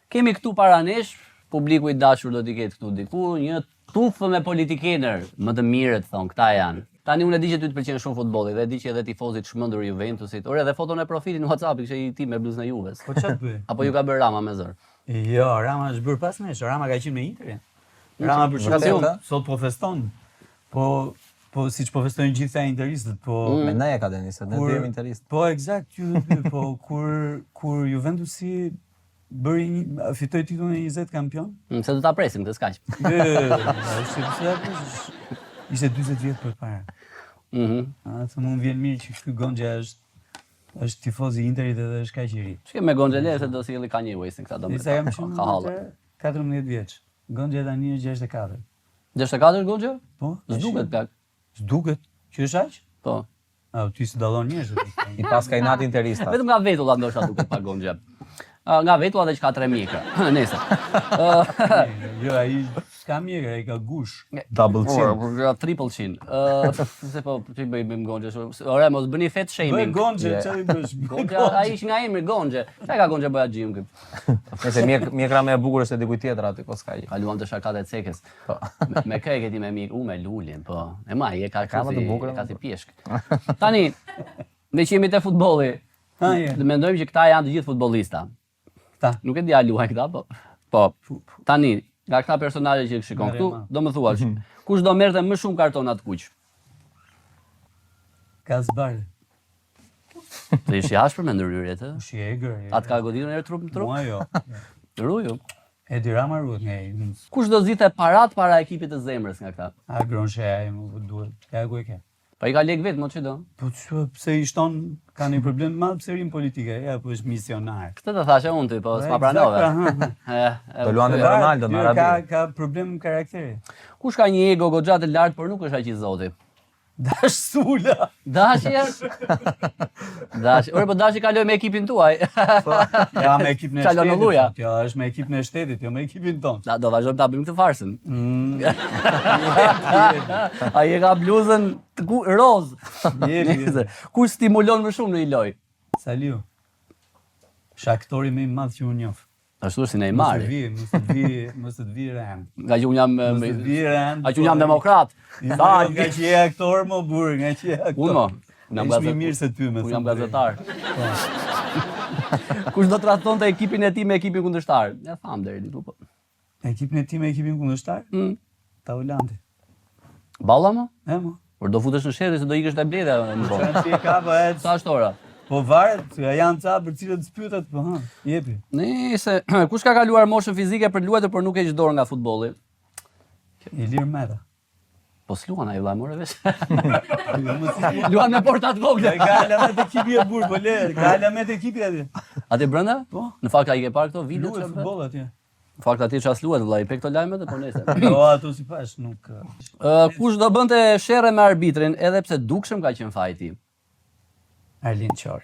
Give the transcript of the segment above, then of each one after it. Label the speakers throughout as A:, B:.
A: Kemi këtu para nesh, publiku I dashur do t'i ketë këtu diku, një tufë me politikener, më të mirët thon, këta janë. Tani unë e di që ty të pëlqen shumë futbolli dhe e di që edhe tifozit shmëndur Juventusit. Ore edhe foton e profilit në WhatsApp kishte I ti me bluzën e Juves.
B: Po çfarë bëj?
A: Apo ju ka bërë Rama me zër?
B: Jo, Rama është bërë pas nesh, Rama ka qenë me Interin. Rama për shkak sot po feston. Po siç po festojnë gjithë interistët, po
C: me ne akademisë, ne jemi interist.
B: Po eksakt, po kur Juventusi fitoi titullin e 20 kampion.
A: Se do ta presim këtë skaq.
B: Ishte 40 vjet përpara. Atë mund vjen mirë që ky Gonxha është tifoz I Interit edhe është kaq I ri.
A: Çka me Gonxha le se do silli Kanye West këta do.
B: Sa jam shumë 14 vjeç. Gonxha tani është 64.
A: 64 Gonxha?
B: Po.
A: S'duket plak.
B: S'duket. Që është aq?
A: Po.
B: Ti s'e dallon njerëz.
C: I pas ka I natë interista.
A: Vetëm nga vetulla ndoshta duket pa Gonxha. Nga vetulla dhe që ka 3 mjekra. Nëse.
B: Jo, ai s'ka mjekra, ai ka gush.
C: Double chin.
A: Triple chin. Se po ti bëjmë Gonxha. Ore mos bëni fat shaming.
B: Bëj Gonxha, çfarë bësh?
A: Gonxha ai ish nga emri Gonxha. Çfarë ka Gonxha bëja xhim këtu?
C: Nëse mjekra më e bukur se dikujt tjetër aty, po s'ka.
A: Kaluam të shakat e cekës. Me kë e keti me mik, me lulin, po. E ma, je ka
C: më të bukur.
A: Ka si pjeshk. Tani, ne që jemi te futbolli. Mendojmë që këta janë të gjithë futbollista. Nuk e di a luajnë këta, po. Tani, nga këta personazhe që shikon këtu, do më thuash, kush do merrte më shumë kartona të kuq?
B: Kasbari.
A: Të ishi ashpër me ndërhyrjet, ë?
B: Shi egër.
A: Atë ka goditur herë trup në trup?
B: Mua jo.
A: Ruju.
B: Edi Rama ruhet nga ai.
A: Kush do zite parat para ekipit të zemrës nga këta?
B: A Gronche ai më duhet. Ja ku e ke.
A: Pa I ka lek vetë, mo që do?
B: Po pse I shton ka një problem të madh pse rin politike, ja po është misionar.
A: Këtë të thashe unë ty, po s'ma pranove.
C: Do luante me Ronaldo në Arabi.
B: Ka problem karakteri.
A: Kush ka një ego goxha të lartë, por nuk është aq I zoti?
B: Dash Sula.
A: Dashi Dashi. Ore po Dashi kaloi me ekipin tuaj.
B: Ja me ekipin e
A: Qalon në
B: shtetit.
A: luja.
B: Jo, është me ekipin e shtetit, jo me ekipin ton.
A: Do vazhdojmë ta bëjmë këtë farsën. Ai e ka bluzën roz. Kush stimulon më shumë në një lojë?
B: Saliu. Shaktori më I madh që unë njoh.
A: Ashtu si Neymari.
B: Mos të vi Ren.
A: Nga që unë jam
B: Nga
A: që unë jam demokrat.
B: Nga që je aktor më burr, nga që je aktor.
A: Unë mo.
B: Ishmi mirë se ty me
A: unë jam gazetar. Kush do të trajtonte ekipin e tij me ekipin kundërshtar? Ja tham deri diku po.
B: Ekipin e tij me ekipin kundërshtar? Taulanti.
A: Balla mo?
B: Mo.
A: Por do futesh në sherrë se do ikësh te bleda në
B: botë. Çfarë ti ka po
A: Sa është ora?
B: Po varet, janë ca për cilët spytet, po jepi.
A: Nëse kush ka kaluar moshën fizike për luajtur por nuk e dorë nga futbolli?
B: Ilir Meta.
A: Po s'luan ai vëlla more vesh. Luan me portat vogla.
B: Ka alamet ekipi e burr, po le, ka alamet ekipi aty.
A: Aty brenda?
B: Po.
A: Në fakt ai ke parë këto video
B: që futboll atje.
A: Në fakt aty ças luhet vëlla, I pe këto lajmet po nëse.
B: Jo, ato si pash nuk.
A: Kush do bënte sherrë me arbitrin edhe pse dukshëm ka qenë fajti?
B: Arlin Qori.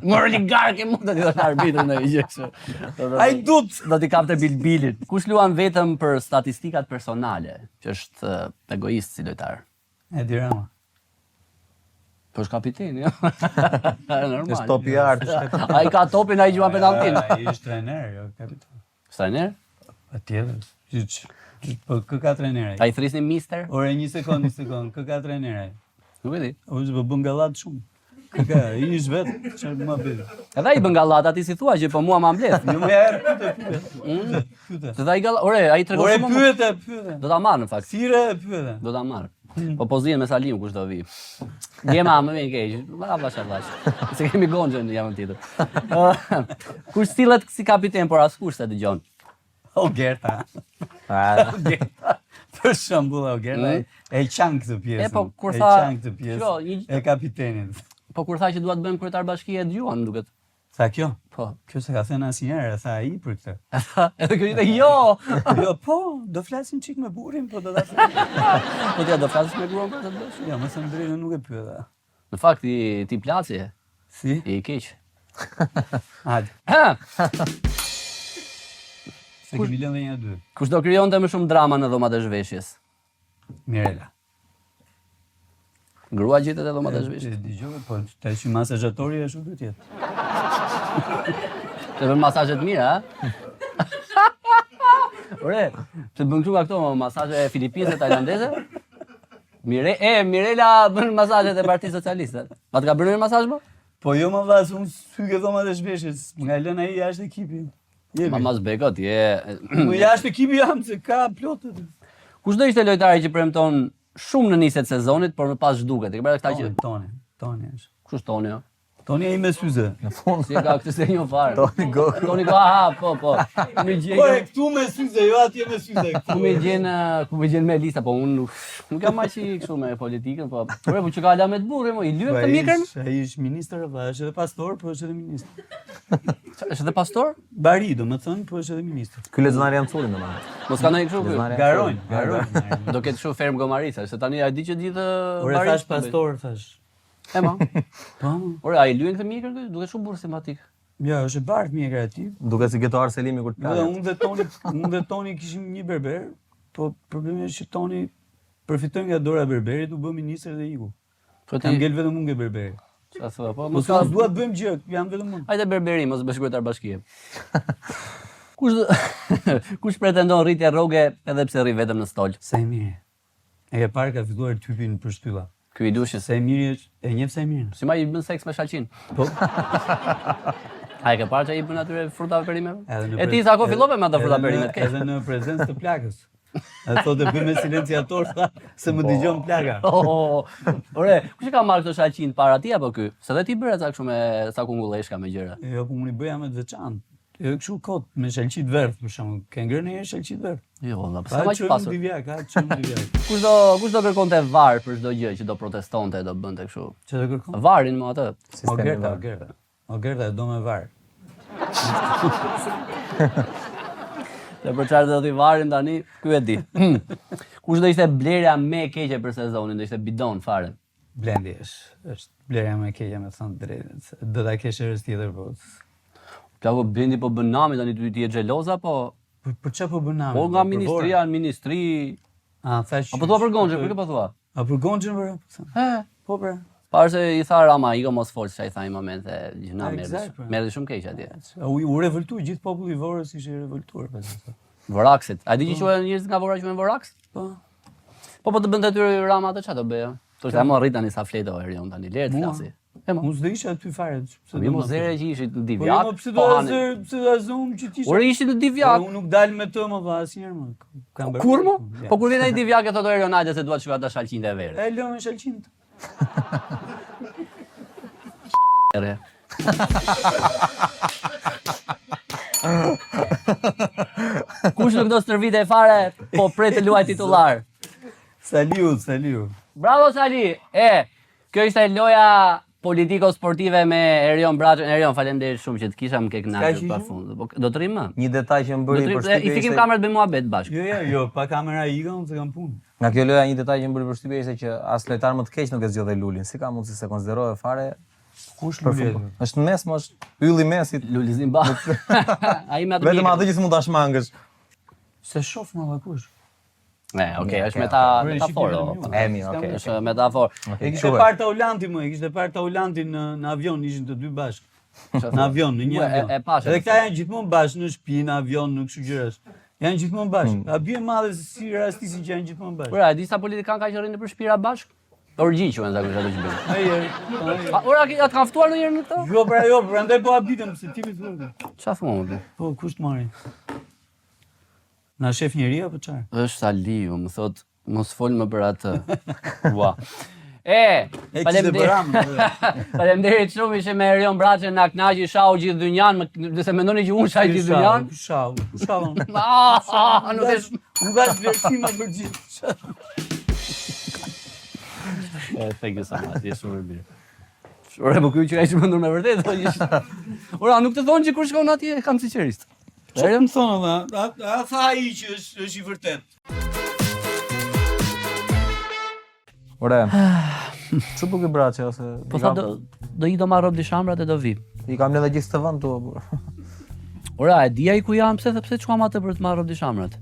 A: Morli garke mund të thonë arbitrin në gjë kështu.
B: Ai dut
A: do t'i kapte bilbilin. Kush luan vetëm për statistikat personale, që është egoist si lojtar?
B: Edi Rama.
A: Po është kapiteni, jo. Normal.
C: Është top I art.
A: Ai ka topin, ai gjuan penalltin.
B: Ai është trajner, jo kapitan.
A: Trajner?
B: Patjetër. Po kë ka trajner ai?
A: Ai thrisni mister?
B: Ore një sekond. Kë ka trajner ai?
A: Nuk e di.
B: Ose po bën gallat shumë. Kë I është vetë, çfarë më bëj?
A: Edhe ai bën gallat, ti si thua që po mua ma mbledh.
B: Jo më herë pyete.
A: Se ai gallat, ore, ai tregon shumë.
B: Ore pyete.
A: Do ta marr në fakt.
B: Thire pyete.
A: Do ta marr. Po pozien me Salim kush do vi. Gjema më vjen keq. Vallash. Se kemi Gonxhën në javën tjetër. Kush sillet si kapiten por askush se dëgjon.
B: Gerta. Për shembull Gerta e qan këtë pjesë.
A: Po kur tha
B: këtë pjesë e kapitenit.
A: Po kur tha që dua të bëjmë kryetar bashkie e dëgjuan duket.
B: Sa kjo?
A: Po.
B: Kjo se ka thënë asnjëherë, tha ai për këtë.
A: Edhe kjo ishte jo.
B: Jo, po, do flasim çik me burrin, po do ta flasim.
A: Po ti do flasësh me gruan për të bësh?
B: Jo, më thënë drejtë nuk e pyeta.
A: Në fakt ti placi e.
B: Si?
A: I keq.
B: Hajde. Se kemi lënë një dy.
A: Kush do krijonte më shumë drama në dhomat e zhveshjes?
B: Mirela.
A: Grua gjetet e dhomat e zhveshjes.
B: Dëgjoj, po tash masazhatori është duhet jetë.
A: Të bën masazhe të mira, ha? Ore, të bën këtu këto masazhe filipineze, tajlandeze? Mirela bën masazhet e Partisë Socialiste. Ma të ka bërë një masazh më?
B: Po jo më vlas, unë syke dhoma të shpeshës, nga lënë ai jashtë ekipi.
A: Ma mas bekot, je...
B: Më jashtë ekipi jam, se ka plotët.
A: Kush do ishte lojtari që premton shumë në niset sezonit, por më pas zhduket? E ke bërë këta që...
B: Toni është.
A: Kush Toni, jo?
B: Toni ai me syze.
C: Në fund.
A: Si e ka këtë se një farë.
C: Toni go.
A: Toni go, aha, po.
B: Po e këtu me syze, jo atje me syze.
A: Ku me gjen me lista, po unë nuk jam aq i kështu me politikën, po. Ore, po që ka ala me të burrë, mo, i lyhet të mikrën?
B: Ai është ministër, është edhe pastor, po është edhe ministër.
A: Është edhe pastor?
B: Bari, domethënë, po është edhe ministër.
C: Ky Leznar janë culin domethënë.
A: Mos ka ndonjë kështu ky.
B: Garojnë.
A: Do ketë kështu ferm gomarisa, se tani ai di që gjithë
B: Ore thash pastor, thash.
A: E ma.
B: Po.
A: Ore, ai lyen këtë mikrën këtu, duket shumë burr simpatik.
B: Ja, është e bardh mjekra e tij.
C: Duket si Getoar Selimi kur të
B: plaga. Unë dhe Toni kishim një berber, po problemi është që Toni përfitoi nga dora e berberit, u bë ministër dhe iku. Po ti ngel vetëm unë nga berberi.
A: Çfarë thua? Po
B: mos ka dua të bëjmë gjë, jam vetëm unë.
A: Hajde berberi, mos bësh kryetar bashkie. Kush pretendon rritje rroge edhe pse rri vetëm në stol?
B: Semiri. E ke parë ka filluar typin për shtylla.
A: Ky i dushë
B: Semiri është, e njeh Semirin.
A: Si ma i bën seks me Shalqin.
B: Po.
A: Ai ke parë që i bën atyre frutave perimeve? E ti sa ko fillove me ato fruta perimet ke?
B: Edhe në prezencë të plagës. E thotë bëjmë silenciator se më dëgjon plaga.
A: Ore, kush e ka marrë këto Shalqin para ti apo ky? Se dhe ti bëre ca kështu me sa kungulleshka me gjëra.
B: Jo, po unë i bëja me të veçantë. Jo kështu kot me shalqit verdh për shembull. Ke ngrënë një shalqit verdh?
A: Jo, valla, pse ma që pasur.
B: Ka çmë divjak.
A: Kush do kërkonte var për çdo gjë që do protestonte, do bënte kështu?
B: Çfarë do kërkon?
A: Varin më atë.
B: Gerta do me var.
A: Se për çfarë do t'i varin tani, ky e di. Kush do ishte blerja më e keqe për sezonin, do ishte bidon fare.
B: Blendi është blerja më e keqe me thënë drejtën. Do ta kesh herës tjetër po.
A: Plako Blendi po bën nami tani ti je xheloza po.
B: Për çfarë po bën nami?
A: Po nga ministria në ministri.
B: A thash.
A: Apo thua për Gonxhën, për kë po thua?
B: A për Gonxhën për? Po për.
A: Parë se i tha Rama, i ka mos fol çai tha në momente gjëna merr shumë keq atje.
B: U revoltoi gjithë populli i Vorës, ishte i revoltuar pastaj.
A: Voraksit. A di që quhen njerëz nga Vora quhen Voraks?
B: Po.
A: Po të bënte aty Rama atë çfarë do bëja? Thoshte më rrit tani sa fleto Erion tani le të flasi.
B: Unë s'do isha aty fare.
A: Mi mos zere që ishit në divjak.
B: Po pse do azum që ti.
A: Ore ishit në divjak.
B: Unë nuk dal me të më valla asnjëherë më.
A: Kur më? Po kur vjen ai divjak e thotë Erion hajde se dua të shkoj ata Shalqinte e verë.
B: E lëmë Shalqin.
A: Kush nuk do stërvite fare, po pret të luaj titullar.
B: Saliu.
A: Bravo Sali. Kjo ishte loja politiko-sportive me Erion Braçën. Erion, faleminderit shumë që të kisha më ke kënaqur pafund. Do të rrim më?
C: Një detaj që më bëri përshtypje.
A: I fikim kamerat bëjmë muhabet bashkë.
B: Jo, pa kamera i ikën se kam punë.
C: Nga kjo loja një detaj që më bëri përshtypje ishte që as lojtar më të keq nuk e zgjodhej Lulin. Si ka mundësi se konsiderohet fare?
B: Kush Luli?
C: Është në mes, më është ylli i mesit.
A: Luli Zimba. Ai më atë.
C: Vetëm atë që mund ta shmangësh.
B: Se shoh më valla kush.
A: Okej, është metaforë.
C: Okej.
A: Është metaforë.
B: E kishte parë Taulanti më, e kishte parë Taulantin në avion, ishin të dy bashkë. Në avion, në një avion. Edhe këta janë gjithmonë bashkë në shtëpi, në avion, në kështu gjërash. Janë gjithmonë bashkë. A bie madhe se si rastisin që janë gjithmonë bashkë.
A: Ora, disa politikanë ka që rrinë për shtëpira bashkë? Orgji quhen zakonisht ato që bëjnë. Ora, atë kanë ftuar ndonjëherë në këto?
B: Jo, prandaj po habitem se ti më thua.
A: Çfarë thua më? Po
B: kush të marrin? Na shef njëri apo çfarë?
A: Është Saliu, më thot mos fol më për atë. Ua. Faleminderit shumë ishe me Erion Braçën na kënaqi shau gjithë dynjan, nëse mendoni që unë shaj gjithë dynjan.
B: Shau.
A: Nuk
B: ka vlerësim për gjithë.
A: Thank you so much, je shumë mirë. Ora, po kjo që ka ishë mendur me vërtet. Ora, nuk të thonë që kur shkon atje, kam sinqerisht.
B: Çfarë më thonë dha? A tha ai që është i vërtet.
C: Ore. Çu po ke Braçë ose?
A: Po tha do i do marr rob di shamrat e do vi.
C: I kam lënë gjithë të vend tu.
A: Ora, e di ai ku jam, pse çuam atë për të marrë rob di shamrat.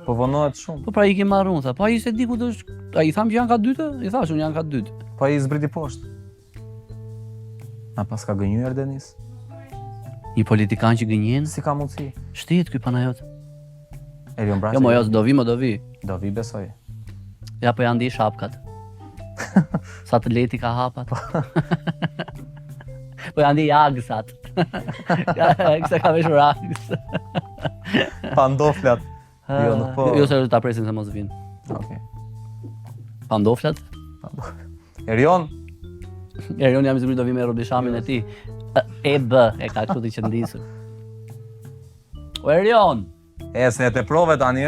C: Po vonohet shumë.
A: Po pra i ke marrë unë, po ai se di ku do ai tham që janë ka dytë, i thash unë janë ka dytë.
C: Po ai zbriti poshtë. Na pas ka gënjur Denis.
A: Një politikan që gënjen?
C: Si ka mundësi?
A: Shtihet ky Panajot.
C: Erion Braçi.
A: Jo, mo jo, do vi.
C: Do vi besoj.
A: Ja, po janë di shapkat. Sateliti ka hapat. Po janë di jagësat. Kësa ka veshur agës.
C: Pandoflat. Jo, nuk po.
A: Jo, se ta presin se mos vinë.
C: Okej.
A: Pandoflat?
C: Erion
A: jam i zbrit do vi me Robishamin e ti. E ka kështu t'i qëndisur. O Erion!
C: Se ne te prove tani,